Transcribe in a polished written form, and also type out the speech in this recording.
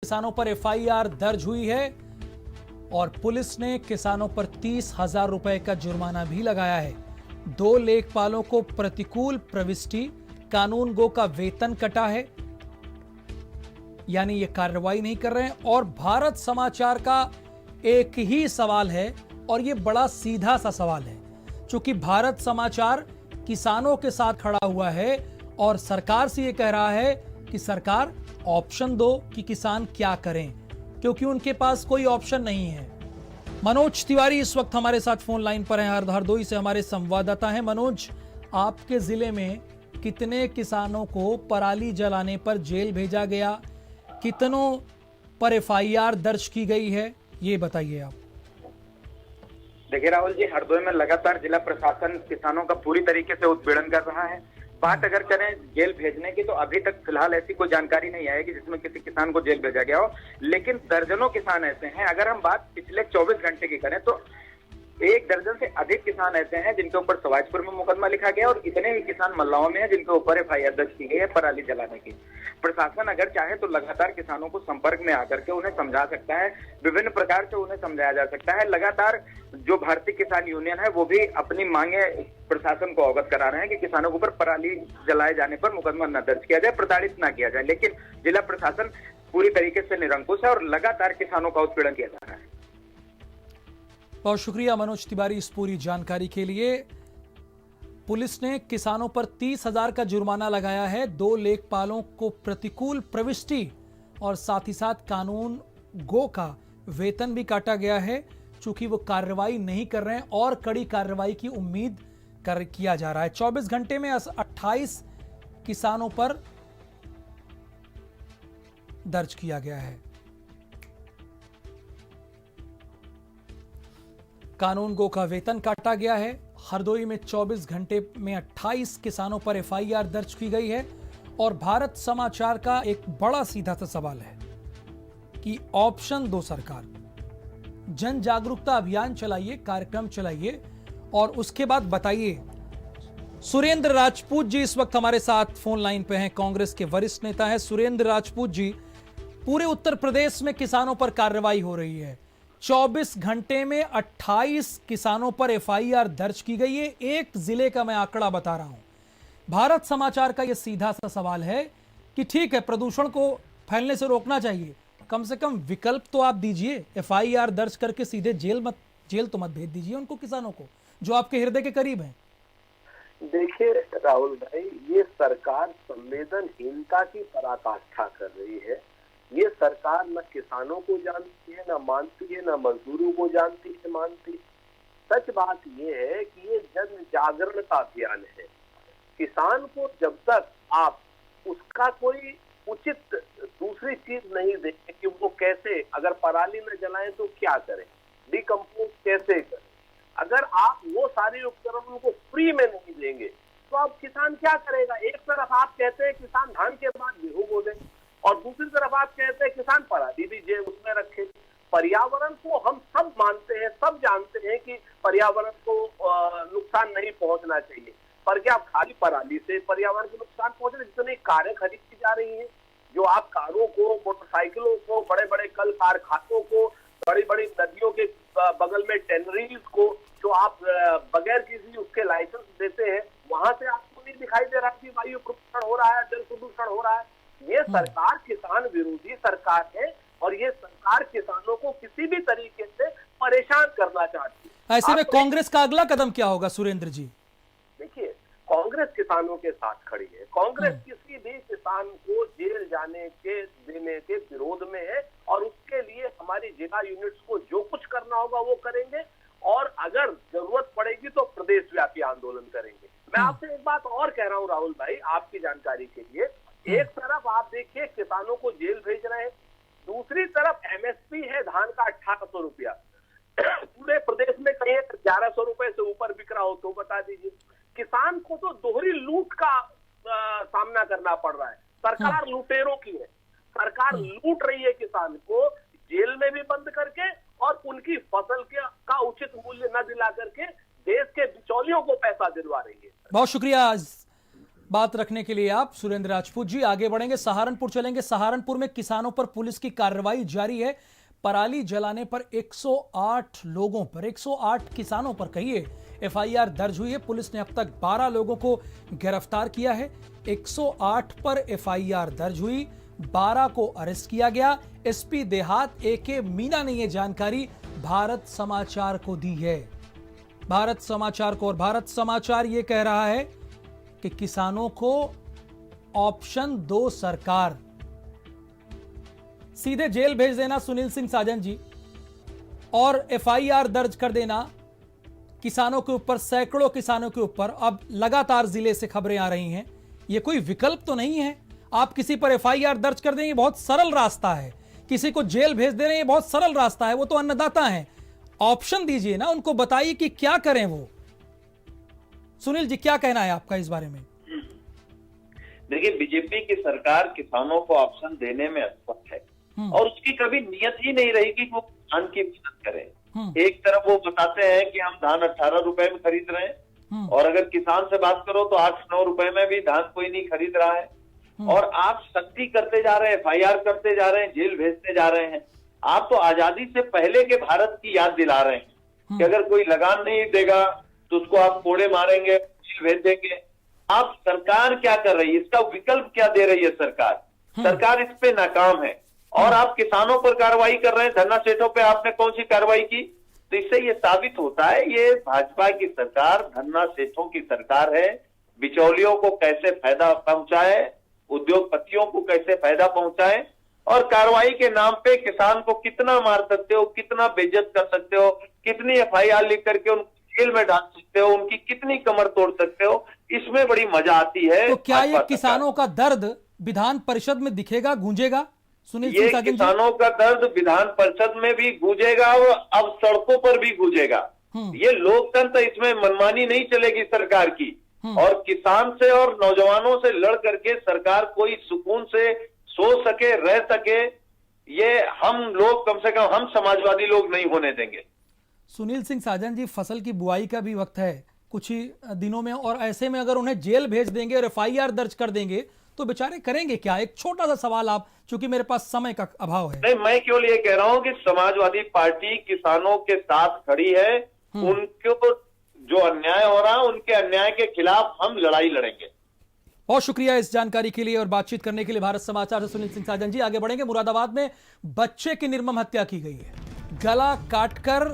किसानों पर एफआईआर दर्ज हुई है और पुलिस ने किसानों पर 30,000 रुपए का जुर्माना भी लगाया है। 2 लेखपालों को प्रतिकूल प्रविष्टि, कानून गो का वेतन कटा है, यानी ये कार्रवाई नहीं कर रहे हैं। और भारत समाचार का एक ही सवाल है और ये बड़ा सीधा सा सवाल है, क्योंकि भारत समाचार किसानों के साथ खड़ा हुआ है और सरकार से ये कह रहा है कि सरकार ऑप्शन दो कि किसान क्या करें, क्योंकि उनके पास कोई ऑप्शन नहीं है। मनोज तिवारी इस वक्त हमारे साथ फोन लाइन पर हैं, हरदोई से हमारे संवाददाता हैं। मनोज, आपके जिले में कितने किसानों को पराली जलाने पर जेल भेजा गया, कितनों पर एफआईआर दर्ज की गई है, ये बताइए आप। देखिए राहुल जी, हरदोई में लगातार जिला प्रशासन किसानों का पूरी तरीके से उत्पीड़न कर रहा है। बात अगर करें जेल भेजने की, तो अभी तक फिलहाल ऐसी कोई जानकारी नहीं आई कि जिसमें किसी किसान को जेल भेजा गया हो, लेकिन दर्जनों किसान ऐसे हैं। अगर हम बात पिछले 24 घंटे की करें तो 1 दर्जन से अधिक किसान ऐसे हैं जिनके ऊपर सवाजपुर में मुकदमा लिखा गया और इतने ही किसान मल्लाओं में हैं जिनके ऊपर एफआईआर दर्ज की गई है पराली जलाने की। प्रशासन अगर चाहे तो लगातार किसानों को संपर्क में आकर के उन्हें समझा सकता है, विभिन्न प्रकार से उन्हें समझाया जा सकता है। लगातार जो भारतीय किसान यूनियन है वो भी अपनी मांगे प्रशासन को अवगत करा रहे हैं कि किसानों के ऊपर पराली जलाए जाने पर मुकदमा न दर्ज किया जाए, प्रताड़ित न किया जाए, लेकिन जिला प्रशासन पूरी तरीके से निरंकुश है और लगातार किसानों का उत्पीड़न किया जा रहा है। बहुत शुक्रिया मनोज तिवारी इस पूरी जानकारी के लिए। पुलिस ने किसानों पर 30,000 का जुर्माना लगाया है, 2 लेखपालों को प्रतिकूल प्रविष्टि और साथ ही साथ कानून गो का वेतन भी काटा गया है, चूंकि वो कार्रवाई नहीं कर रहे हैं और कड़ी कार्रवाई की उम्मीद किया जा रहा है। 24 घंटे में 28 किसानों पर दर्ज किया गया है। कानून गो का वेतन काटा गया है। हरदोई में 24 घंटे में 28 किसानों पर एफआईआर दर्ज की गई है। और भारत समाचार का एक बड़ा सीधा सा सवाल है कि ऑप्शन दो सरकार, जन जागरूकता अभियान चलाइए, कार्यक्रम चलाइए और उसके बाद बताइए। सुरेंद्र राजपूत जी इस वक्त हमारे साथ फोन लाइन पे हैं, कांग्रेस के वरिष्ठ नेता हैं। सुरेंद्र राजपूत जी, पूरे उत्तर प्रदेश में किसानों पर कार्रवाई हो रही है, 24 घंटे में 28 किसानों पर एफआईआर दर्ज की गई है। एक जिले का मैं आंकड़ा बता रहा हूं। भारत समाचार का यह सीधा सा सवाल है कि ठीक है, प्रदूषण को फैलने से रोकना चाहिए, कम से कम विकल्प तो आप दीजिए। एफआईआर दर्ज करके सीधे जेल तो मत भेज दीजिए उनको, किसानों को जो आपके हृदय के करीब हैं। देखिए राहुल भाई, ये सरकार संवेदनहीनता की पराकाष्ठा कर रही है। ये सरकार न किसानों को जानती है, न मानती है, न मजदूरों को जानती है, मानती है। सच बात ये है कि ये जन जागरण का अभियान है। किसान को जब तक आप उसका कोई उचित दूसरी चीज नहीं देंगे कि वो कैसे, अगर पराली न जलाएं तो क्या करें, डिकम्पोज कैसे करें, अगर आप वो सारे उपकरण उनको फ्री में नहीं देंगे तो अब किसान क्या करेगा। एक तरफ आप कहते हैं किसान धान के बाद गेहूं बो दें और दूसरी तरफ आप कहते हैं किसान पराली भी जेब उसमें रखे। पर्यावरण को हम सब मानते हैं, सब जानते हैं कि पर्यावरण को नुकसान नहीं पहुंचना चाहिए, पर क्या खाली पराली से पर्यावरण को नुकसान पहुंच रहे? जितनी कारें खरीदी जा रही हैं, जो आप कारों को, मोटरसाइकिलों को, बड़े बड़े कल कारखानों को, बड़ी बड़ी नदियों के बगल में टेनरीज को जो आप बगैर किसी उसके लाइसेंस देते हैं, वहां से आपको नहीं दिखाई दे रहा कि वायु प्रदूषण हो रहा है, जल प्रदूषण हो रहा है। ये सरकार किसान विरोधी सरकार है और ये सरकार किसानों को किसी भी तरीके से परेशान करना चाहती है। ऐसे में कांग्रेस का अगला कदम क्या होगा सुरेंद्र जी? देखिए, कांग्रेस किसानों के साथ खड़ी है। कांग्रेस किसी भी किसान को जेल जाने के देने के विरोध में है और उसके लिए हमारी जिला यूनिट्स को जो कुछ करना होगा वो करेंगे और अगर जरूरत पड़ेगी तो प्रदेश व्यापी आंदोलन करेंगे। मैं आपसे एक बात और कह रहा हूं राहुल भाई, आपकी जानकारी के लिए। एक तरफ आप देखिए किसानों को जेल भेज रहे हैं, दूसरी तरफ एमएसपी है धान का 1800 रुपया, पूरे प्रदेश में कहीं 1100 रुपए से ऊपर बिक रहा हो तो बता दीजिए। किसान को तो दोहरी लूट का सामना करना पड़ रहा है। सरकार लुटेरों की है, सरकार लूट रही है किसान को, जेल में भी बंद करके और उनकी फसल का उचित मूल्य न दिला करके देश के बिचौलियों को पैसा दिलवा रही है। बहुत शुक्रिया बात रखने के लिए आप सुरेंद्र राजपूत जी। आगे बढ़ेंगे, सहारनपुर चलेंगे। सहारनपुर में किसानों पर पुलिस की कार्रवाई जारी है। पराली जलाने पर 108 लोगों पर, 108 किसानों पर कहिए, एफआईआर दर्ज हुई है। पुलिस ने अब तक 12 लोगों को गिरफ्तार किया है। 108 पर एफआईआर दर्ज हुई, 12 को अरेस्ट किया गया। एसपी देहात AK मीना ने यह जानकारी भारत समाचार को दी है, भारत समाचार को। और भारत समाचार यह कह रहा है कि किसानों को ऑप्शन दो सरकार, सीधे जेल भेज देना सुनील सिंह साजन जी, और एफआईआर दर्ज कर देना किसानों के ऊपर, सैकड़ों किसानों के ऊपर। अब लगातार जिले से खबरें आ रही हैं, यह कोई विकल्प तो नहीं है। आप किसी पर एफआईआर दर्ज कर देंगे, बहुत सरल रास्ता है। किसी को जेल भेज दे रहे हैं, बहुत सरल रास्ता है। वो तो अन्नदाता हैं, ऑप्शन दीजिए ना उनको, बताइए कि क्या करें वो। सुनील जी, क्या कहना है आपका इस बारे में? देखिए, बीजेपी की सरकार किसानों को ऑप्शन देने में असमर्थ है और उसकी कभी नियत ही नहीं रही कि वो किसान की मदद करे। एक तरफ वो बताते हैं कि हम धान 18 रुपए में खरीद रहे हैं, और अगर किसान से बात करो तो 8-9 रुपए में भी धान कोई नहीं खरीद रहा है। और आप सख्ती करते जा रहे हैं, एफआईआर करते जा रहे हैं, जेल भेजते जा रहे हैं। आप तो आजादी से पहले के भारत की याद दिला रहे हैं कि अगर कोई लगान नहीं देगा तो उसको आप कोड़े मारेंगे, जेल भेज देंगे। आप सरकार क्या कर रही है, इसका विकल्प क्या दे रही है सरकार? सरकार इस पे नाकाम है। और आप किसानों पर कार्रवाई कर रहे हैं, धरना सेठों पे आपने कौन सी कार्रवाई की? तो इससे ये साबित होता है ये भाजपा की सरकार धरना सेठों की सरकार है। बिचौलियों को कैसे फायदा पहुंचाए, उद्योगपतियों को कैसे फायदा पहुंचाए, और कार्रवाई के नाम पे किसान को कितना मार सकते हो, कितना बेइज्जत कर सकते हो, कितनी एफआईआर लिख करके उनको जेल में डाल सकते हो, उनकी कितनी कमर तोड़ सकते हो, इसमें बड़ी मजा आती है। तो क्या ये किसानों का दर्द विधान परिषद में दिखेगा, गूंजेगा? सुनील सिंह साजन जी, किसानों का दर्द विधान परिषद में भी गूंजेगा और अब सड़कों पर भी गूंजेगा। ये लोकतंत्र, इसमें मनमानी नहीं चलेगी सरकार की। और किसान से और नौजवानों से लड़ करके सरकार कोई सुकून से सो सके, रह सके, ये हम लोग, कम से कम हम समाजवादी लोग नहीं होने देंगे। सुनील सिंह साजन जी, फसल की बुआई का भी वक्त है कुछ ही दिनों में, और ऐसे में अगर उन्हें जेल भेज देंगे और एफआईआर दर्ज कर देंगे तो बेचारे करेंगे क्या? एक छोटा सा सवाल, आप, चूंकि मेरे पास समय का अभाव है। नहीं, मैं केवल ये कह रहा हूं कि समाजवादी पार्टी किसानों के साथ खड़ी है। उनको जो अन्याय हो रहा है, उनके अन्याय के खिलाफ हम लड़ाई लड़ेंगे। बहुत शुक्रिया इस जानकारी के लिए और बातचीत करने के लिए भारत समाचार से सुनील सिंह साजन जी। आगे बढ़ेंगे, मुरादाबाद में बच्चे की निर्मम हत्या की गई है। गला काटकर